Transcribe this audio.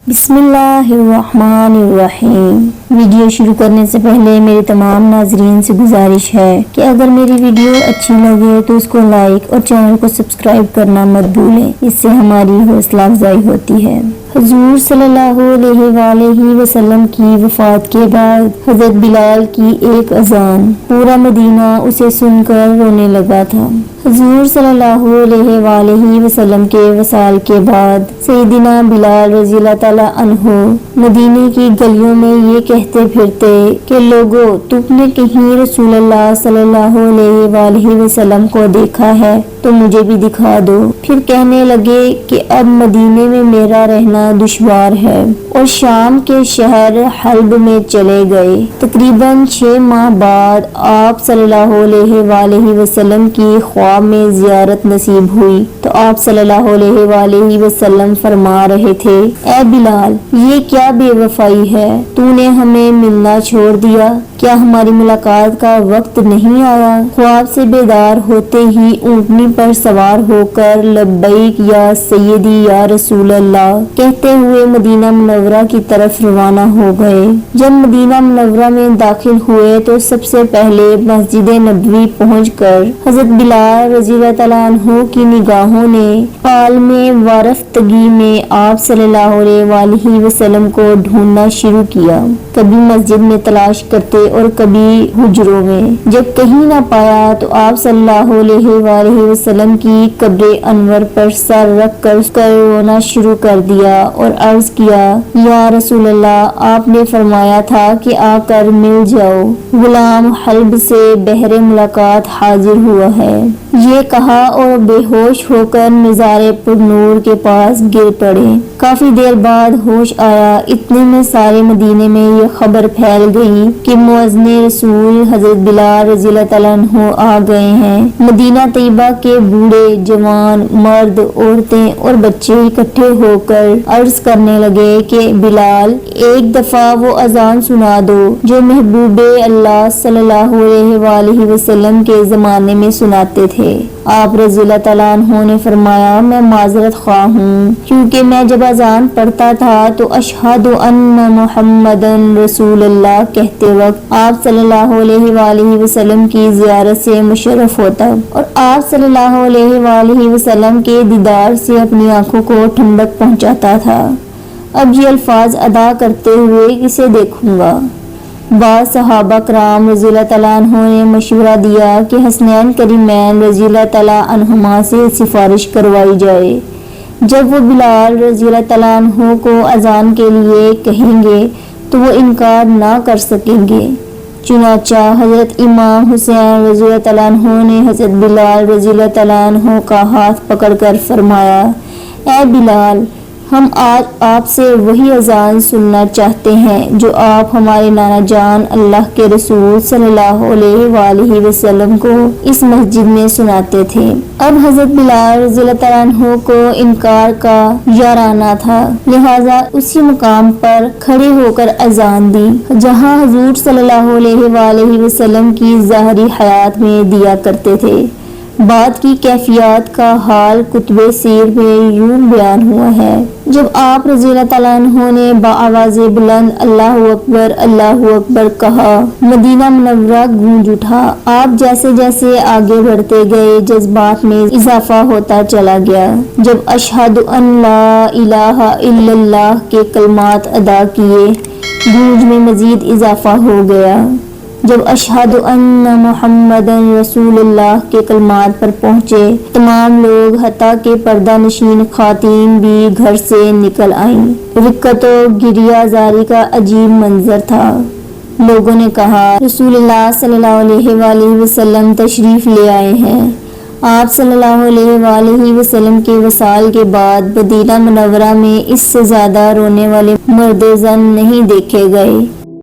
بسم اللہ الرحمن الرحیم۔ ویڈیو شروع کرنے سے پہلے میرے تمام ناظرین سے گزارش ہے کہ اگر میری ویڈیو اچھی لگے تو اس کو لائک اور چینل کو سبسکرائب کرنا مت بھولیں، اس سے ہماری حوصلہ افزائی ہوتی ہے۔ حضور صلی اللہ علیہ وآلہ وسلم کی وفات کے بعد حضرت بلال کی ایک اذان، پورا مدینہ اسے سن کر رونے لگا تھا۔ حضور صلی اللہ علیہ وآلہ وسلم کے وصال کے بعد سیدنا بلال رضی اللہ تعالیٰ عنہ مدینے کی گلیوں میں یہ کہتے پھرتے کہ لوگو، تم نے کہیں رسول اللہ صلی اللہ علیہ وآلہ وسلم کو دیکھا ہے تو مجھے بھی دکھا دو۔ پھر کہنے لگے کہ اب مدینے میں میرا رہنا دشوار ہے، اور شام کے شہر حلب میں چلے گئے۔ تقریباً 6 ماہ بعد آپ صلی اللہ علیہ وآلہ وسلم کی خواب میں زیارت نصیب ہوئی تو آپ صلی اللہ علیہ وآلہ وسلم فرما رہے تھے، اے بلال، یہ کیا بے وفائی ہے، تو نے ہمیں ملنا چھوڑ دیا، کیا ہماری ملاقات کا وقت نہیں آیا؟ خواب سے بیدار ہوتے ہی اونٹنی پر سوار ہو کر لبیک یا سیدی یا رسول اللہ کہتے ہوئے مدینہ منورہ کی طرف روانہ ہو گئے۔ جب مدینہ منورہ میں داخل ہوئے تو سب سے پہلے مسجد نبوی پہنچ کر حضرت بلال رضی اللہ تعالیٰ عنہ کی نگاہوں نے عالم وارفتگی میں آپ صلی اللہ علیہ وآلہ وسلم کو ڈھونڈنا شروع کیا، کبھی مسجد میں تلاش کرتے اور کبھی حجروں میں۔ جب کہیں نہ پایا تو آپ صلی اللہ علیہ وآلہ وسلم کی قبر انور پر سر رکھ کر رونا شروع کر دیا اور عرض کیا، یا رسول اللہ، آپ نے فرمایا تھا کہ آ کر مل جاؤ، غلام حلب سے بہر ملاقات حاضر ہوا ہے۔ یہ کہا اور بے ہوش ہو کر مزار پر نور کے پاس گر پڑے۔ کافی دیر بعد ہوش آیا، اتنے میں سارے مدینے میں یہ خبر پھیل گئی کہ مؤذن رسول حضرت بلال رضی اللہ تعالیٰ عنہ آ گئے ہیں۔ مدینہ طیبہ کے بوڑھے، جوان، مرد، عورتیں اور بچے اکٹھے ہو کر عرض کرنے لگے کہ بلال، ایک دفعہ وہ اذان سنا دو جو محبوب اللہ صلی اللہ علیہ وآلہ وسلم کے زمانے میں سناتے تھے۔ آپ رضی اللہ تعالیٰ عنہ نے فرمایا، میں معذرت خواہ ہوں، کیونکہ میں جب اذان پڑھتا تھا تو اشہد ان محمدن رسول اللہ کہتے وقت آپ صلی اللہ علیہ وآلہ وسلم کی زیارت سے مشرف ہوتا اور آپ صلی اللہ علیہ وآلہ وسلم کے دیدار سے اپنی آنکھوں کو ٹھنڈک پہنچاتا تھا۔ اب یہ الفاظ ادا کرتے ہوئے کسے دیکھوں گا؟ بعض صحابہ کرام رضی اللہ تعالیٰ عنہ نے مشورہ دیا کہ حسنین کریمین رضی اللہ تعالیٰ عنہما سے سفارش کروائی جائے، جب وہ بلال رضی اللہ تعالیٰ عنہ کو اذان کے لیے کہیں گے تو وہ انکار نہ کر سکیں گے۔ چنانچہ حضرت امام حسین رضی اللہ تعالیٰ عنہ نے حضرت بلال رضی اللہ تعالیٰ عنہ کا ہاتھ پکڑ کر فرمایا، اے بلال، ہم آج آپ سے وہی اذان سننا چاہتے ہیں جو آپ ہمارے نانا جان اللہ کے رسول صلی اللہ علیہ وآلہ وسلم کو اس مسجد میں سناتے تھے۔ اب حضرت بلال رضی اللہ تعالیٰ عنہ کو انکار کا یارانہ تھا، لہٰذا اسی مقام پر کھڑے ہو کر اذان دی جہاں حضور صلی اللہ علیہ وآلہ وسلم کی ظاہری حیات میں دیا کرتے تھے۔ بعد کی کیفیات کا حال کتب سیر میں یوں بیان ہوا ہے، جب آپ رضی اللہ تعالیٰ عنہ نے بآواز بلند اللہ اکبر کہا، مدینہ منورہ گونج اٹھا۔ آپ جیسے جیسے آگے بڑھتے گئے جذبات میں اضافہ ہوتا چلا گیا۔ جب اشہد ان لا الہ الا اللہ کے کلمات ادا کیے، گونج میں مزید اضافہ ہو گیا۔ جب اشہد ان محمد رسول اللہ کے کلمات پر پہنچے، تمام لوگ حتیٰ کہ پردہ نشین خواتین بھی گھر سے نکل آئیں۔ رکت و گریہ زاری کا عجیب منظر تھا۔ لوگوں نے کہا، رسول اللہ صلی اللہ علیہ وآلہ وسلم تشریف لے آئے ہیں۔ آپ صلی اللہ علیہ وآلہ وسلم کے وصال کے بعد مدینہ منورہ میں اس سے زیادہ رونے والے مرد و زن نہیں دیکھے گئے۔